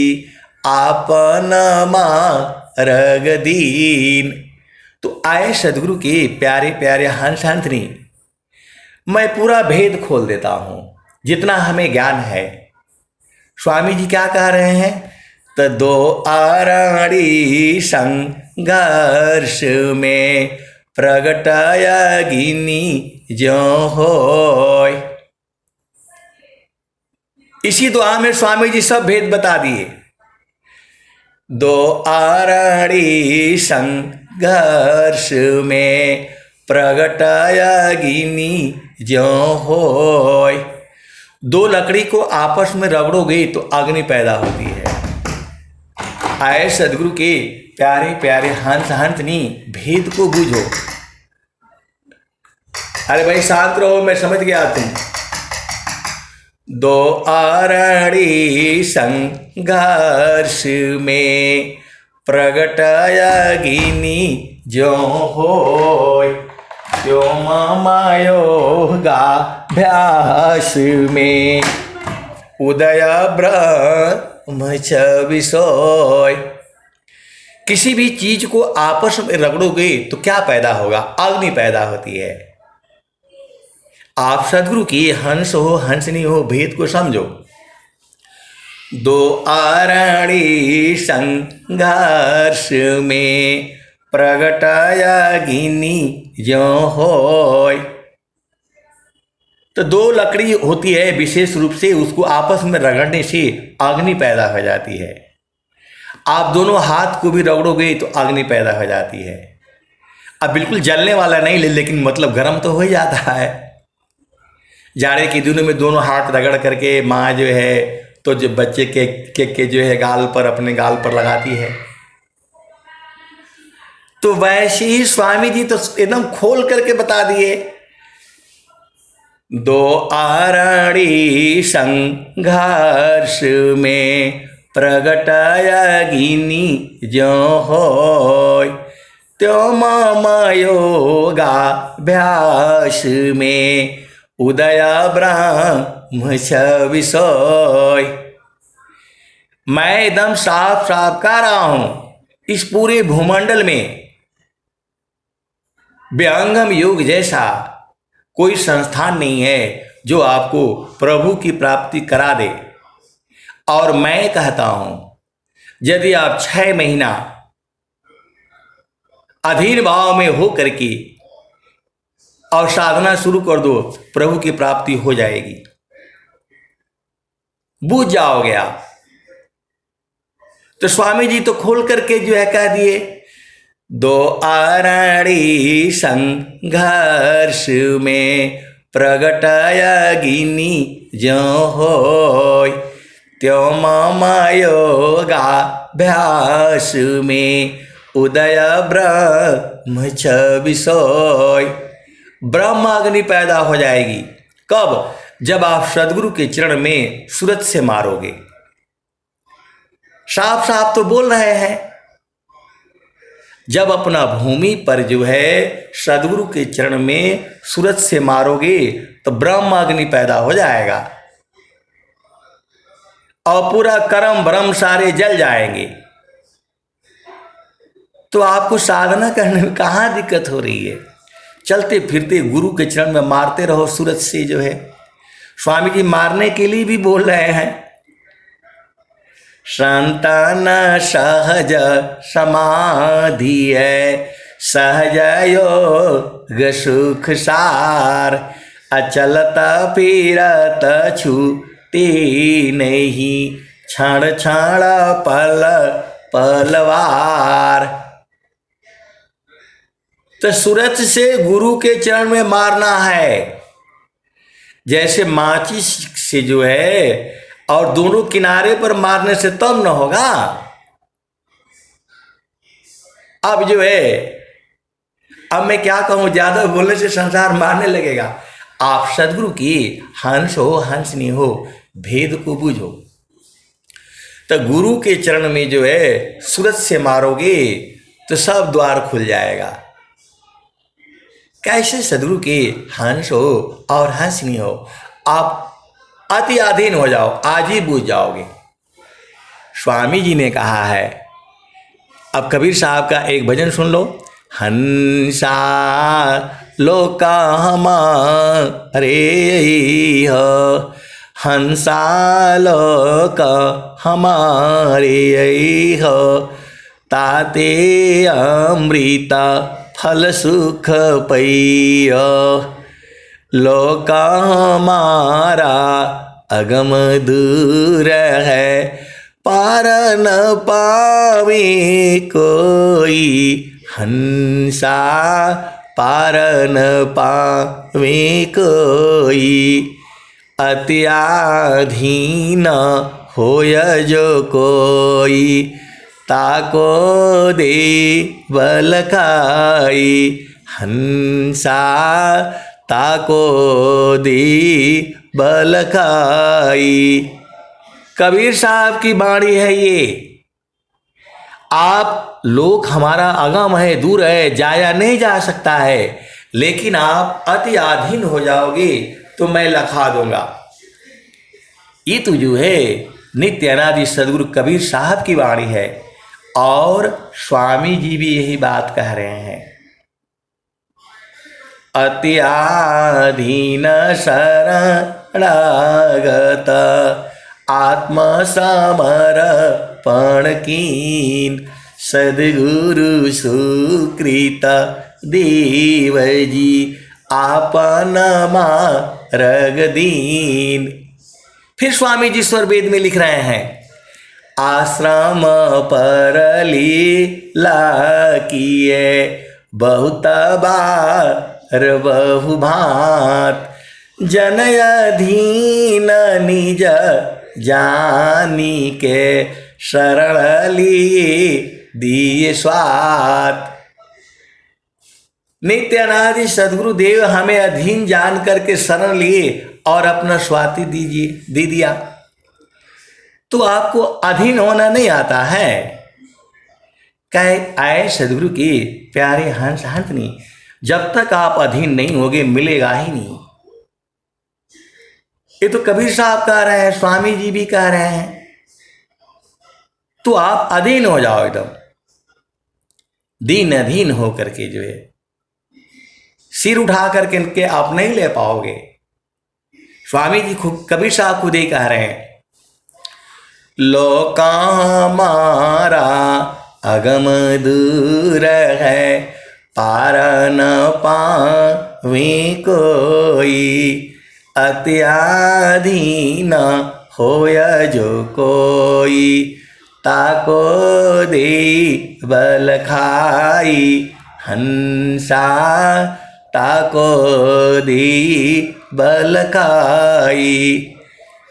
आपन मार्ग दीन। तो आए सदगुरु के प्यारे प्यारे हंस हंसनी, मैं पूरा भेद खोल देता हूं जितना हमें ज्ञान है। स्वामी जी क्या कह रहे हैं? तो दो आरणी संघर्ष में प्रगटायागिनी जो होय। इसी दुआ में स्वामी जी सब भेद बता दिए। दो आरणी संघर्ष में प्रगटायागिनी जो होय। दो लकड़ी को आपस में रगड़ोगे तो अग्नि पैदा होती है। आए सदगुरु के प्यारे प्यारे हंस हंसनी, भेद को बूझो। अरे भाई शांत रहो, मैं समझ गया तुम। दो आरणी संघर्ष में प्रगटायागिनी जो होय। त्यो मायोगाभ्यास में उदय ब्रह्म विषय। किसी भी चीज को आपस में रगड़ोगे तो क्या पैदा होगा? अग्नि पैदा होती है। आप सदगुरु की हंस हो हंसनी हो, भेद को समझो। दो आरणी संघर्ष में प्रगटायागिनी जो होय। तो दो लकड़ी होती है, विशेष रूप से उसको आपस में रगड़ने से अग्नि पैदा हो जाती है। आप दोनों हाथ को भी रगड़ोगे तो अग्नि पैदा हो जाती है। अब बिल्कुल जलने वाला नहीं, लेकिन मतलब गर्म तो हो ही जाता है। जाड़े के दिनों में दोनों हाथ रगड़ करके माँ जो है तो जो बच्चे के जो है गाल पर, अपने गाल पर लगाती है। तो वैसे ही स्वामी जी तो एकदम खोल करके बता दिए। दो आरणी संघर्ष में प्रगटायागिनी जो होय। त्यो मायोगाभ्यास में उदय ब्रह्म विषय। मैं एकदम साफ साफ कह रहा हूं, इस पूरे भूमंडल में व्यंगम योग जैसा कोई संस्थान नहीं है जो आपको प्रभु की प्राप्ति करा दे। और मैं कहता हूं, यदि आप 6 महीना अधीन भाव में हो करके और साधना शुरू कर दो, प्रभु की प्राप्ति हो जाएगी। बूझ जाओगे आप। तो स्वामी जी तो खोल करके जो है कह दिए, दो आरणी संघर्ष में प्रगटायागिनी जो होय। त्यो मायोगाभ्यास में उदय ब्रह्म विषय। ब्रह्म अग्नि पैदा हो जाएगी। कब? जब आप सदगुरु के चरण में सूरज से मारोगे। साफ साफ तो बोल रहे हैं। जब अपना भूमि पर जो है सदगुरु के चरण में सूरज से मारोगे तो ब्रह्म अग्नि पैदा हो जाएगा और पूरा कर्म ब्रह्म सारे जल जाएंगे। तो आपको साधना करने में कहाँ दिक्कत हो रही है? चलते फिरते गुरु के चरण में मारते रहो सूरज से जो है। स्वामी जी मारने के लिए भी बोल रहे हैं। संतान सहज समाधि है, सहज योग सुख सार। अचलता फिरत छूटी नहीं, क्षण क्षण पल पलवार। तो सूरज से गुरु के चरण में मारना है, जैसे माचिस से जो है, और दोनों किनारे पर मारने से तब न होगा। अब जो है, अब मैं क्या कहूं, ज्यादा बोलने से संसार मारने लगेगा। आप सदगुरु की हंस हो हंसनी हो, भेद को बूझो। तो गुरु के चरण में जो है सूरज से मारोगे तो सब द्वार खुल जाएगा। कैसे सदगुरु के हंस हो और हंसनी हो, आप अति अधीन हो जाओ, आज ही बूझ जाओगे। स्वामी जी ने कहा है, अब कबीर साहब का एक भजन सुन लो। हंसा लोका हमारे हो, हंसालोक हमारे हो, ताते अमृत फल सुख पैय। लोक हमारा अगम दूर है, पार न पावे कोई। हंसा पार न पावे कोई, अत्याधीन होय जो कोई। ताको दे बल खाई, हंसा ताको दे बल खाई। कबीर साहब की वाणी है ये। आप लोक हमारा अगम है, दूर है, जाया नहीं जा सकता है, लेकिन आप अति अधीन हो जाओगे तो मैं लखा दूंगा। ये तो जो है नित्य अनादि सदगुरु कबीर साहब की वाणी है, और स्वामी जी भी यही बात कह रहे हैं। अति अधीन शरणागत, आत्मसमर्पण कीन। सद्गुरु सुकृत देव जी, आपन मार्ग दीन। फिर स्वामी जी स्वर वेद में लिख रहे हैं, आश्रम पर लीला किए, बहुत बार बहु भांत। जन अधीन निज जानी के, शरण लिए दिए स्वात। नित्य अनादि सदगुरु देव हमें अधीन जान करके शरण लिए और अपना स्वाति दे दिया। तो आपको अधीन होना नहीं आता है? कहे आए सदगुरु के प्यारे हंस हंसनी, जब तक आप अधीन नहीं होगे मिलेगा ही नहीं। ये तो कबीर साहब कह रहे हैं, स्वामी जी भी कह रहे हैं। तो आप अधीन हो जाओ, एकदम दीन अधीन हो करके जो है सिर उठा करके इनके आप नहीं ले पाओगे। स्वामी जी खुद कबीर साहब खुद ही कह रहे हैं, लोका हमारा अगम दूर है, पार न पावे कोई। अत्याधीन होय जो कोई, ताको दे बल खाई। हंसा ताको दे बल खाई।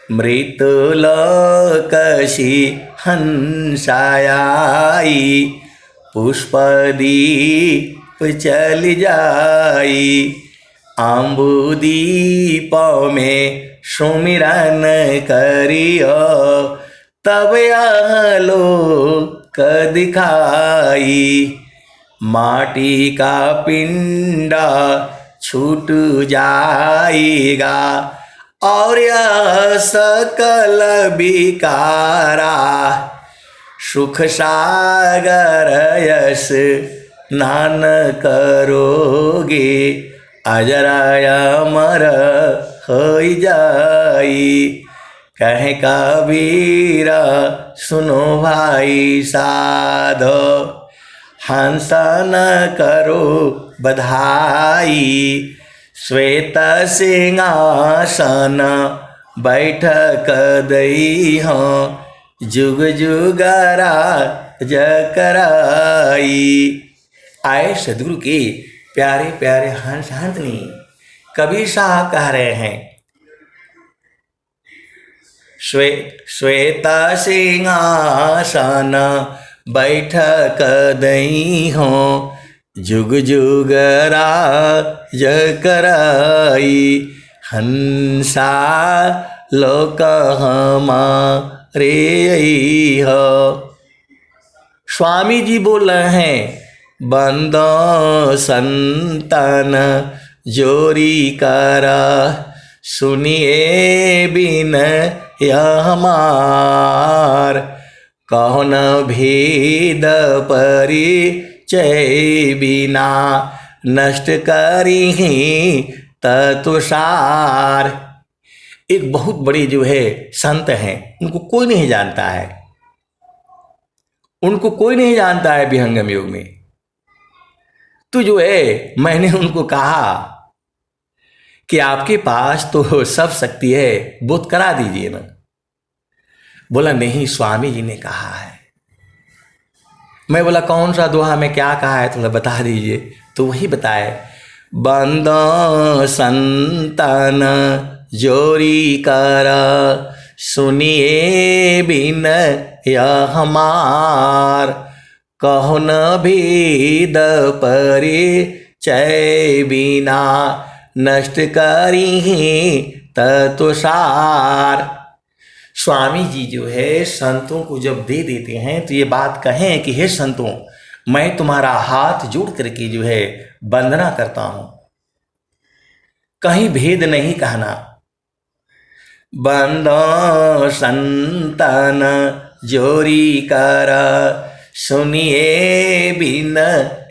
मृत्युलोकसी हंसायाई, पुष्पदीप चल जाई। आम्बुदीप में सुमिरन करियो, तब यह लोक दिखाई। माटी का पिंडा छूट जाएगा, और यह सकल विकारा। सुख सागर यश स्नान करोगे, अजरा अमर हो जाई। कहे कबीरा सुनो भाई साधो, हंस न करो बधाई। श्वेत सिंहासन बैठक दई हो, जुग जुगरा जकराई। आए सदगुरु के प्यारे प्यारे हंस हंसनी, कबीर साहब कह रहे हैं, श्वेत सिंहासन बैठक दई हो, जुग जुग राज कराई। हंसा लोक हमारे हो। स्वामी जी बोल रहे हैं, बंदो संतन जोरी करा, सुनिए बिन यह हमार। कौन भेद परिचय बिना, नष्ट करी ततुषार। एक बहुत बड़े जो है संत हैं, उनको कोई नहीं जानता है, उनको कोई नहीं जानता है विहंगम योग में। तो जो है मैंने उनको कहा कि आपके पास तो सब शक्ति है, बोध करा दीजिए ना। बोला नहीं, स्वामी जी ने कहा है। मैं बोला कौन सा दोहा में क्या कहा है, थोड़ा बता दीजिए। तो वही बताए, बंदो संतन जोरी कर सुनिए बिन यह हमार, कहो न भेद परिचय बिना नष्ट करी तत्वसार। स्वामी जी जो है संतों को जब दे देते हैं तो ये बात कहें कि हे संतों, मैं तुम्हारा हाथ जोड़ करके जो है वंदना करता हूं, कहीं भेद नहीं कहना। बंदो संतन जोरी कर सुनिए बिन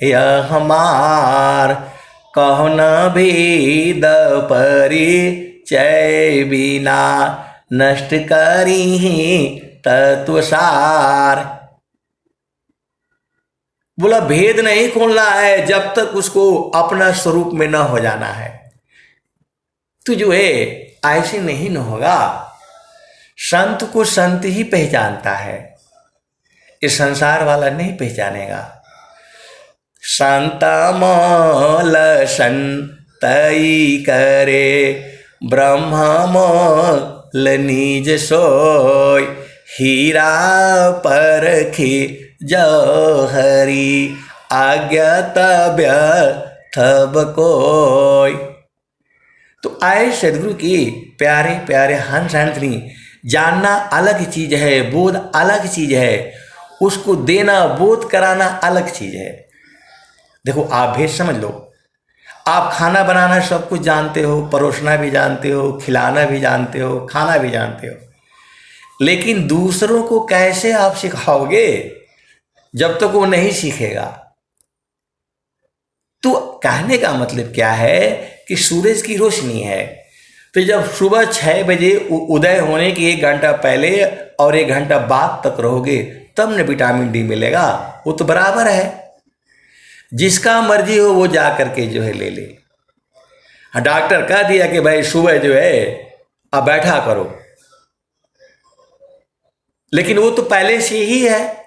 यह हमार, कहो न भेद परिचय बिना नष्ट करी तत्वसार। बोला भेद नहीं खोलना है जब तक उसको अपना स्वरूप में न हो जाना है। तो जो है ऐसे नहीं न होगा। संत को संत ही पहचानता है, ये संसार वाला नहीं पहचानेगा। संत मोल संतई करे, ब्रह्म मोल निज सोय, हीरा परखी जौहरी, आज्ञा व्यथब कोय। तो आए सदगुरु की प्यारे प्यारे हंस हंसनी, जानना अलग चीज है, बोध अलग चीज है, उसको देना बोध कराना अलग चीज है। देखो आप भेद समझ लो, आप खाना बनाना सब कुछ जानते हो, परोसना भी जानते हो, खिलाना भी जानते हो, खाना भी जानते हो, लेकिन दूसरों को कैसे आप सिखाओगे जब तक वो नहीं सीखेगा। तो कहने का मतलब क्या है कि सूरज की रोशनी है, तो जब सुबह 6 बजे उदय होने की 1 घंटा पहले और 1 घंटा बाद तक रहोगे तब न विटामिन डी मिलेगा। वो तो बराबर है, जिसका मर्जी हो वो जा करके जो है ले ले। हाँ, डॉक्टर कह दिया कि भाई सुबह जो है अब बैठा करो, लेकिन वो तो पहले से ही है।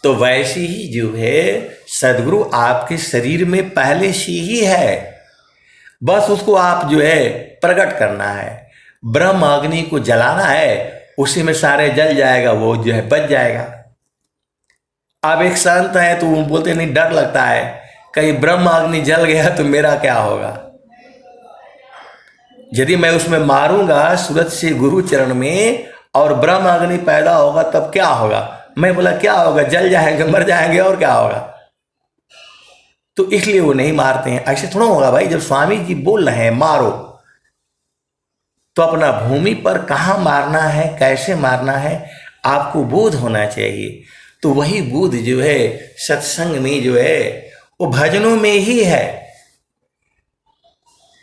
तो वैसे ही जो है सदगुरु आपके शरीर में पहले से ही है, बस उसको आप जो है प्रकट करना है। ब्रह्म अग्नि को जलाना है, उसी में सारे जल जाएगा, वो जो है बच जाएगा। अब एक संत है तो वो बोलते नहीं, डर लगता है कहीं ब्रह्म अग्नि जल गया तो मेरा क्या होगा। यदि मैं उसमें मारूंगा सूरज से गुरु चरण में और ब्रह्म अग्नि पैदा होगा तब क्या होगा। मैं बोला क्या होगा, जल जाएंगे, मर जाएंगे, और क्या होगा। तो इसलिए वो नहीं मारते हैं। ऐसे थोड़ा होगा भाई, जब स्वामी जी बोल रहे हैं मारो, तो अपना भूमि पर कहाँ मारना है, कैसे मारना है, आपको बोध होना चाहिए। तो वही बोध जो है सत्संग में जो है वो भजनों में ही है।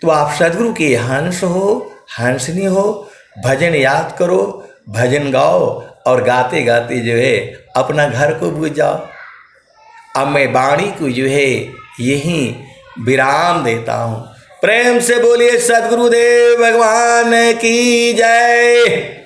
तो आप सदगुरु के हंस हो, हंसनी हो, भजन याद करो, भजन गाओ और गाते गाते जो है अपना घर को भूल जाओ। अब मैं वाणी को जो है यहीं विराम देता हूँ। प्रेम से बोलिए सदगुरुदेव भगवान की जय।